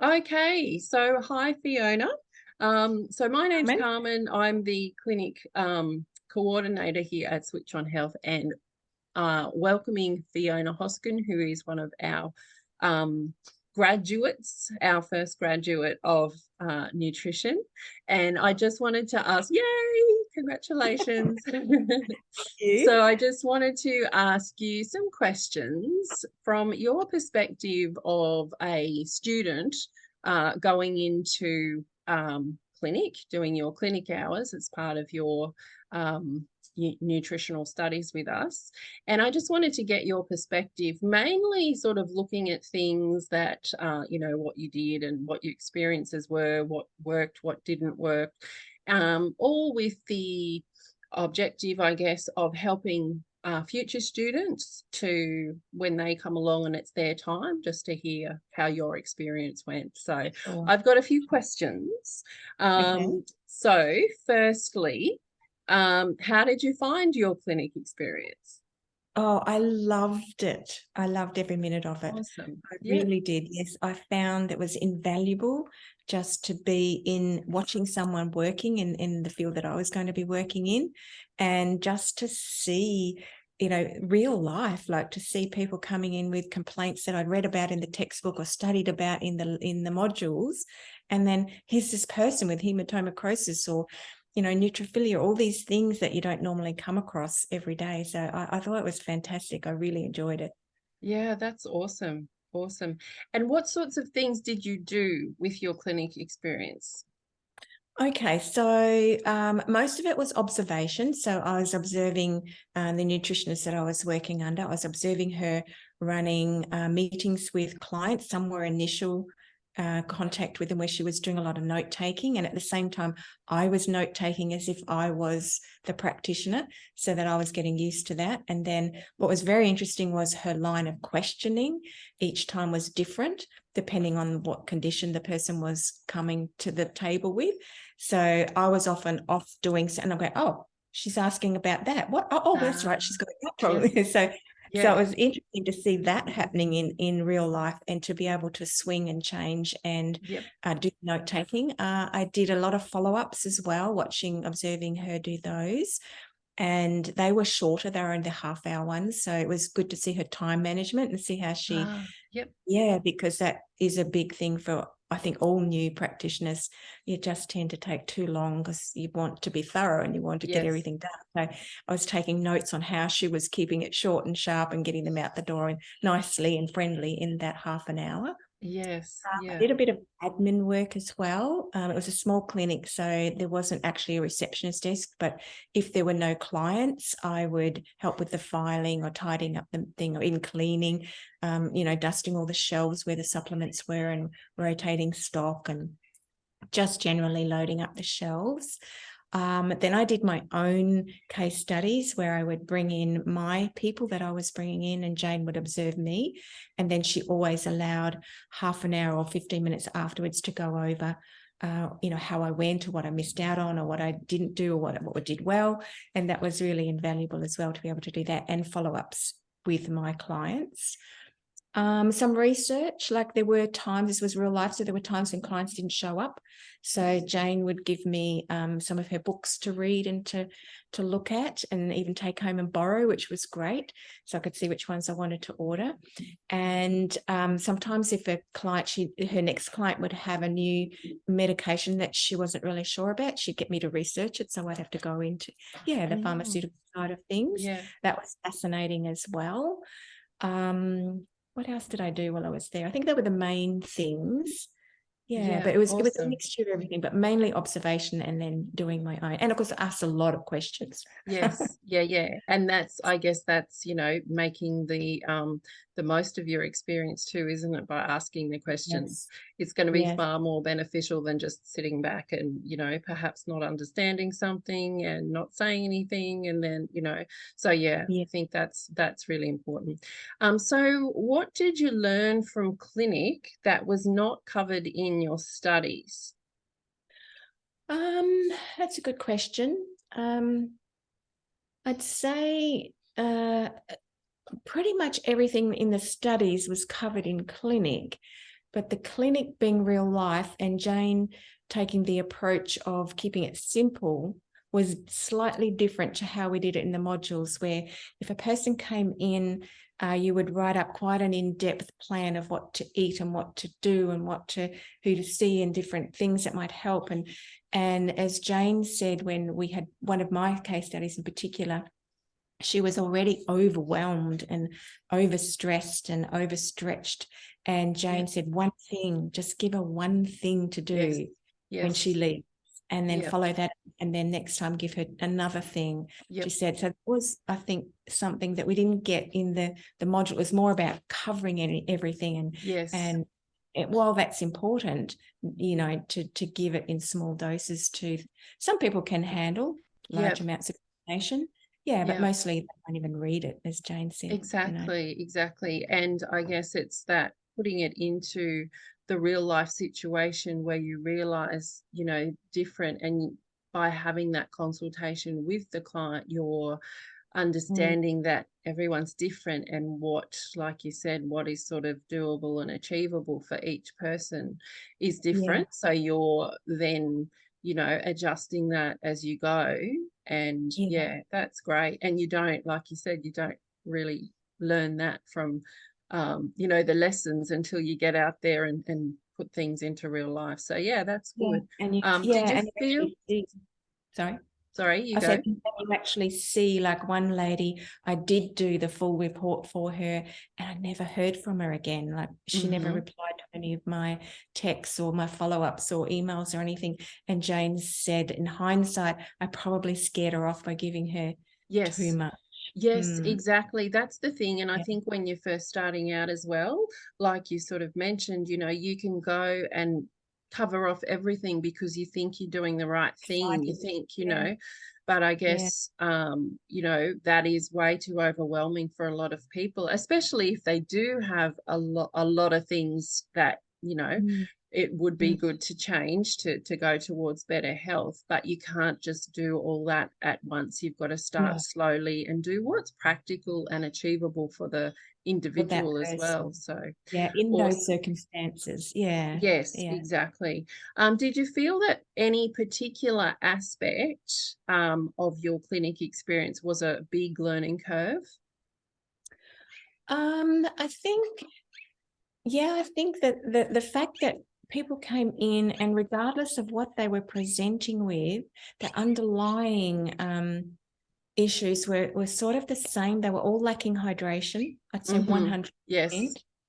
Okay, so hi Fiona. So my name's Carmen? Carmen. I'm the clinic coordinator here at Switch On Health, and welcoming Fiona Hoskin, who is one of our um, graduates, our first graduate of nutrition. And I just wanted to ask, yay, congratulations. You? So I just wanted to ask you some questions from your perspective of a student going into clinic, doing your clinic hours as part of your nutritional studies with us. And I just wanted to get your perspective, mainly sort of looking at things that, what you did and what your experiences were, what worked, what didn't work, all with the objective, I guess, of helping future students to, when they come along and it's their time, just to hear how your experience went. So Sure. I've got a few questions. Okay. So firstly, how did you find your clinic experience? Oh, I loved it. I loved every minute of it. Awesome. I Yeah. really did. Yes, I found it was invaluable just to be in watching someone working in the field that I was going to be working in, and just to see, real life, like to see people coming in with complaints that I'd read about in the textbook or studied about in the modules. And then here's this person with hematomacrosis or neutrophilia, all these things that you don't normally come across every day. So I thought it was fantastic. I really enjoyed it. Yeah, that's awesome. Awesome. And what sorts of things did you do with your clinic experience? Okay, so most of it was observation. So I was observing the nutritionist that I was working under. I was observing her running meetings with clients. Some were initial contact with them where she was doing a lot of note taking, and at the same time I was note taking as if I was the practitioner, so that I was getting used to that. And then what was very interesting was her line of questioning each time was different depending on what condition the person was coming to the table with. So I was often off doing, and I'm going, oh, she's asking about that. What? Oh, that's right. She's got that problem. Yes. So it Yeah. was interesting to see that happening in real life, and to be able to swing and change and Yep. do note taking. I did a lot of follow-ups as well, observing her do those. And they were shorter. They were in the half-hour ones. So it was good to see her time management and see how she, Yep. yeah, because that is a big thing for, I think, all new practitioners. You just tend to take too long because you want to be thorough and you want to get Yes. everything done. So I was taking notes on how she was keeping it short and sharp and getting them out the door and nicely and friendly in that half an hour. Yes. I Yeah. did a bit of admin work as well. It was a small clinic, so there wasn't actually a receptionist desk, but if there were no clients, I would help with the filing or tidying up the thing, or in cleaning, dusting all the shelves where the supplements were and rotating stock, and just generally loading up the shelves. Then I did my own case studies where I would bring in my people that I was bringing in, and Jane would observe me. And then she always allowed half an hour or 15 minutes afterwards to go over, how I went, or what I missed out on, or what I didn't do, or what I did well. And that was really invaluable as well, to be able to do that, and follow-ups with my clients. Some research, like there were times, this was real life, so there were times when clients didn't show up. So Jane would give me some of her books to read and to look at, and even take home and borrow, which was great. So I could see which ones I wanted to order. And sometimes if a client, her next client would have a new medication that she wasn't really sure about, she'd get me to research it. So I'd have to go into, the pharmaceutical side of things. Yeah. That was fascinating as well. What else did I do while I was there? I think they were the main things. Yeah, Yeah. but it was a Awesome. mixture of everything, but mainly observation and then doing my own. And of course, I asked a lot of questions. Yes, yeah, yeah. And that's, I guess that's, making the most of your experience too, isn't it? By asking the questions. Yes, It's going to be yes, far more beneficial than just sitting back and, perhaps not understanding something and not saying anything. And then, so yeah, I yeah. think that's really important. So what did you learn from clinic that was not covered in your studies? That's a good question. I'd say pretty much everything in the studies was covered in clinic. but the clinic being real life and Jane taking the approach of keeping it simple was slightly different to how we did it in the modules, where if a person came in, you would write up quite an in-depth plan of what to eat and what to do and who to see and different things that might help. And as Jane said, when we had one of my case studies in particular, she was already overwhelmed and overstressed and overstretched. And Jane said, one thing, just give her one thing to Yes. do when Yes. she leaves, and then Yep. follow that. And then next time, give her another thing. Yep. She said, so it was, I think, something that we didn't get in the module. It was more about covering everything. Yes. And while that's important, you know, to give it in small doses to some people can handle large amounts of information. Yeah, but mostly they won't even read it, as Jane said. Exactly, You know? exactly. And I guess it's that putting it into the real life situation where you realize, you know, different, and by having that consultation with the client, you're understanding that everyone's different, and what, like you said, what is sort of doable and achievable for each person is different. So you're then, you know, adjusting that as you go. And yeah, that's great. And you don't, like you said, you don't really learn that from, you know, the lessons until you get out there and put things into real life. So yeah, that's good. And Did you and feel, sorry. sorry, you I go. said, you actually see, like one lady, I did do the full report for her and I never heard from her again. Like she never replied to any of my texts or my follow-ups or emails or anything. And Jane said, in hindsight, I probably scared her off by giving her too Yes. much. Yes, exactly. That's the thing. And I Yeah. think when you're first starting out as well, like you sort of mentioned, you know, you can go and cover off everything because you think you're doing the right thing. You think, you know, but I guess, you know, that is way too overwhelming for a lot of people, especially if they do have a lot of things that, you know, it would be good to change to go towards better health, but you can't just do all that at once. You've got to start slowly and do what's practical and achievable for the For that individual as well. person. So Yeah, in those awesome. circumstances. Yes, Yeah. exactly. Did you feel that any particular aspect of your clinic experience was a big learning curve? I think that the fact that people came in and regardless of what they were presenting with, the underlying issues were sort of the same. They were all lacking hydration. I'd say 100%. Yes,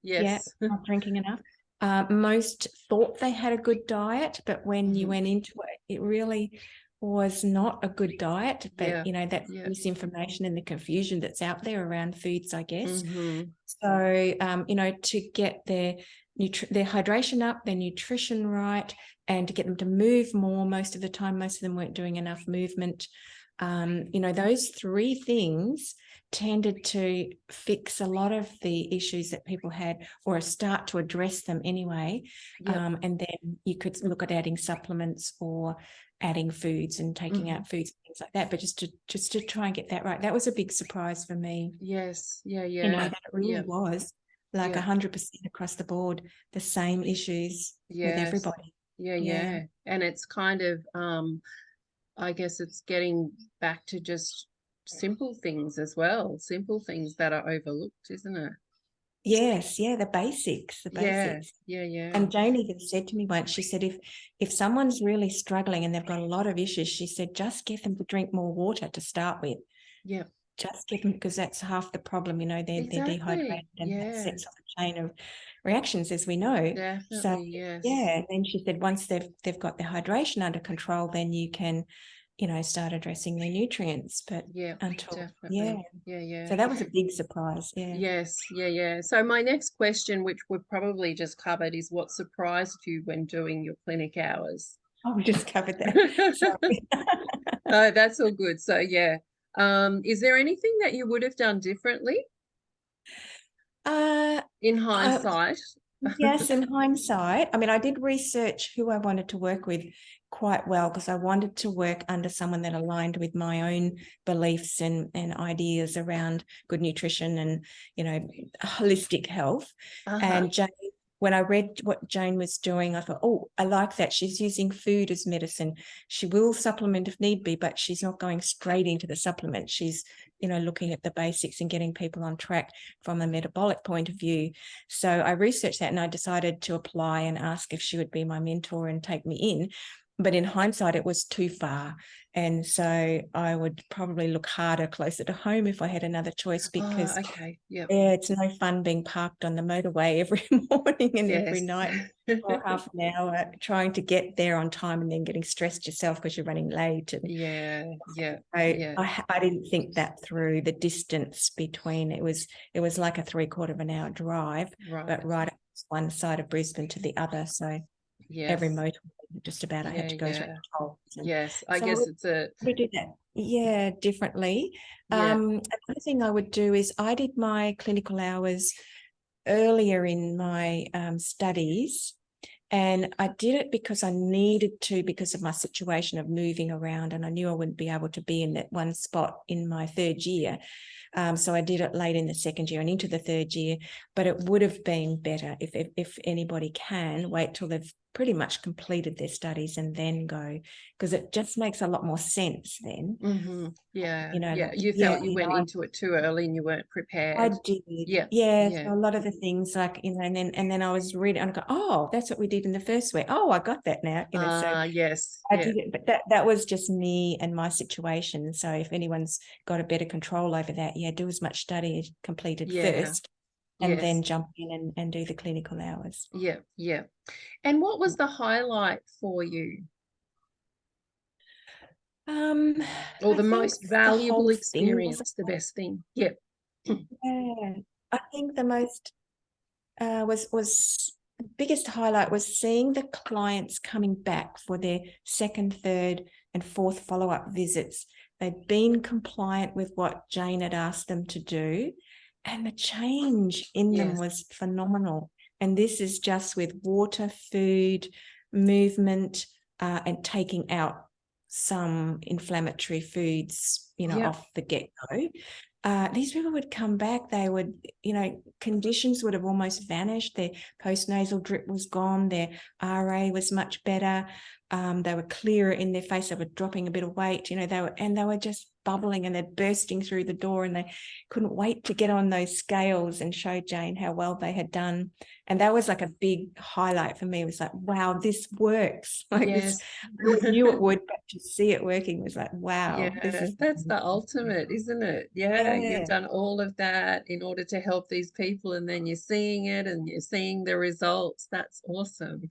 Yeah, yes. not drinking enough. Most thought they had a good diet, but when you went into it, it really was not a good diet. But, you know, that's misinformation and the confusion that's out there around foods, I guess. So, you know, to get their hydration up, their nutrition right, and to get them to move more, most of the time, most of them weren't doing enough movement. You know, those three things tended to fix a lot of the issues that people had, or start to address them anyway. And then you could look at adding supplements or adding foods and taking out foods, things like that. But just to try and get that right, that was a big surprise for me. Yes, yeah, You know, yeah. that it really was like 100% across the board, the same issues with Yes. everybody. Yeah. And it's kind of I guess it's getting back to just simple things as well, simple things that are overlooked, isn't it? Yes, the basics, Yeah. And Jane even said to me once, she said, if someone's really struggling and they've got a lot of issues, she said, just get them to drink more water to start with. Yeah. Just get them, because that's half the problem, you know, they're dehydrated, and that sets off a chain of reactions, as we know. So Definitely, yes. and then she said once they've got their hydration under control, then you can, you know, start addressing their nutrients. But until definitely. Yeah. So that was a big surprise. Yes, yeah. So my next question, which we've probably just covered, is what surprised you when doing your clinic hours? Oh, we just covered that. Sorry. Oh, that's all good. So yeah. Is there anything that you would have done differently in hindsight? Yes, in hindsight, I mean, I did research who I wanted to work with quite well, because I wanted to work under someone that aligned with my own beliefs and ideas around good nutrition and, you know, holistic health. And Jane when I read what Jane was doing, I thought, oh, I like that. She's using food as medicine. She will supplement if need be, but she's not going straight into the supplement. She's, looking at the basics and getting people on track from a metabolic point of view. So I researched that and I decided to apply and ask if she would be my mentor and take me in. But in hindsight, it was too far. And so I would probably look harder closer to home if I had another choice, Oh, because okay. Yep. it's no fun being parked on the motorway every morning and every Yes. night for half an hour trying to get there on time and then getting stressed yourself because you're running late. And Yeah. Yeah. so Yeah. I didn't think that through, the distance between. It was like a 3/4 of an hour drive, but Right. right up one side of Brisbane to the other. So every Yes. motorway just about I had Yeah. to go through Yeah. tolls. And Yes. I so I guess would it's a, probably do that, yeah, differently. yeah. Another thing I would do is I did my clinical hours earlier in my studies, and I did it because I needed to, because of my situation of moving around, and I knew I wouldn't be able to be in that one spot in my third year. So I did it late in the second year and into the third year, but it would have been better if anybody can wait till they've pretty much completed their studies and then go, because it just makes a lot more sense then. Mm-hmm. Yeah. Yeah. Like, You yeah, felt you went into it too early and you weren't I prepared. did. Yeah. Yeah. Yeah. So a lot of the things, like, and then I was reading and I go, oh, that's what we did in the first week. Oh, I got that now. So Yes. I Yeah. did it, but that was just me and my situation. So if anyone's got a better control over that, yeah, do as much study as completed Yeah. first and then Yes. jump in and do the clinical hours. Yeah. Yeah. And what was the highlight for you, Um, or I the think most the whole valuable thing was, experience, the best thing? Yep. yeah, I think the most was the biggest highlight was seeing the clients coming back for their second, third, and fourth follow-up visits. They'd been compliant with what Jane had asked them to do, and the change in them Yes. was phenomenal. And this is just with water, food, movement, and taking out some inflammatory foods, Yep. off the get-go. These people would come back, they would, conditions would have almost vanished. Their postnasal drip was gone, their RA was much better. They were clearer in their face, they were dropping a bit of weight, they were just bubbling and they're bursting through the door, and they couldn't wait to get on those scales and show Jane how well they had done. And that was like a big highlight for me. It was like, wow, this works. Like this, Yes. I always knew it would, but to see it working was like, wow, this Yeah, is, that's the ultimate, isn't it? Yeah, you've yeah. done all of that in order to help these people, and then you're seeing it and you're seeing the results. That's awesome.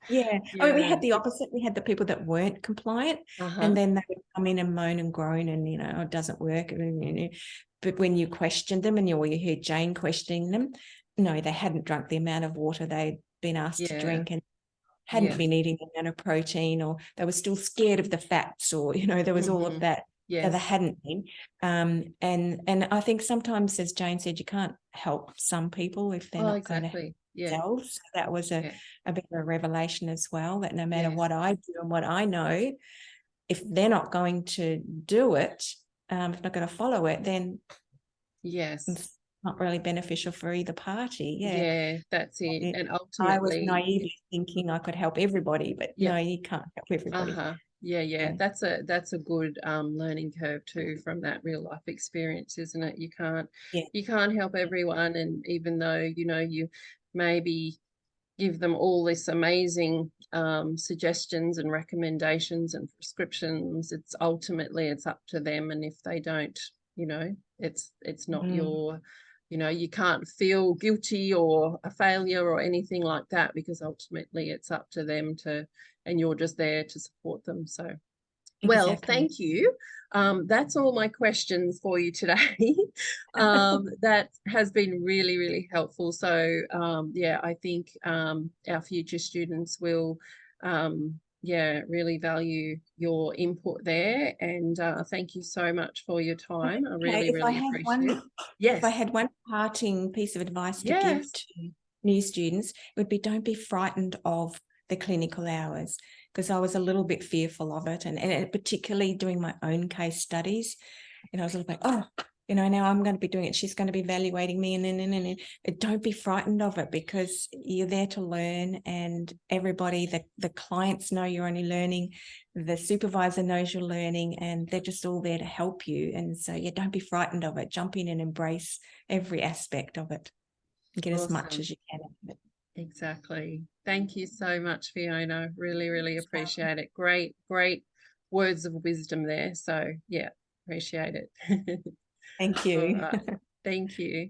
Yeah. I mean, we Yeah. had the opposite. We had the people that weren't compliant, and Uh-huh. then they would come in and moan and groan, and oh, it doesn't work. But when you questioned them, and you heard Jane questioning them, no, they hadn't drunk the amount of water they'd been asked to Yeah. drink, and hadn't Yeah. been eating the amount of protein, or they were still scared of the fats, or there was all of Hmm. that that they Yes. hadn't been. And I think sometimes, as Jane said, you can't help some people if they're Oh, not going to exactly. Yeah. themselves. So that was a Yeah. bit of a revelation as well, that no matter Yes. what I do and what I know, if they're not going to do it, if not going to follow it, then Yes. it's not really beneficial for either party. Yeah. Yeah, that's it. And I was ultimately, naively thinking I could help everybody, but yeah. no, you can't help everybody. Uh-huh. Yeah, yeah. Yeah. That's a good learning curve too from that real life experience, isn't it? Yeah. You can't help everyone, and even though, you maybe give them all this amazing suggestions and recommendations and prescriptions, it's up to them. And if they don't, it's not Mm, your, you can't feel guilty or a failure or anything like that, because ultimately it's up to them to, and you're just there to support them. So, well, exactly. thank you. That's all my questions for you today. That has been really, really helpful. So, yeah, I think our future students will, yeah, really value your input there. And thank you so much for your time. I Okay, really, really appreciate it. if I Yes. had one parting piece of advice to give Yes. to new students, it would be, don't be frightened of the clinical hours, because I was a little bit fearful of it, and particularly doing my own case studies, and I was a little bit, oh, now I'm going to be doing it. She's going to be evaluating me. And don't be frightened of it, because you're there to learn, and everybody, the clients know you're only learning. The supervisor knows you're learning, and they're just all there to help you. And so, yeah, don't be frightened of it. Jump in and embrace every aspect of it and get as much Awesome. as you can of it. Exactly. Thank you so much, Fiona. Really, really appreciate it. Great, great words of wisdom there. So, yeah, appreciate it. Thank All you. right. Thank you.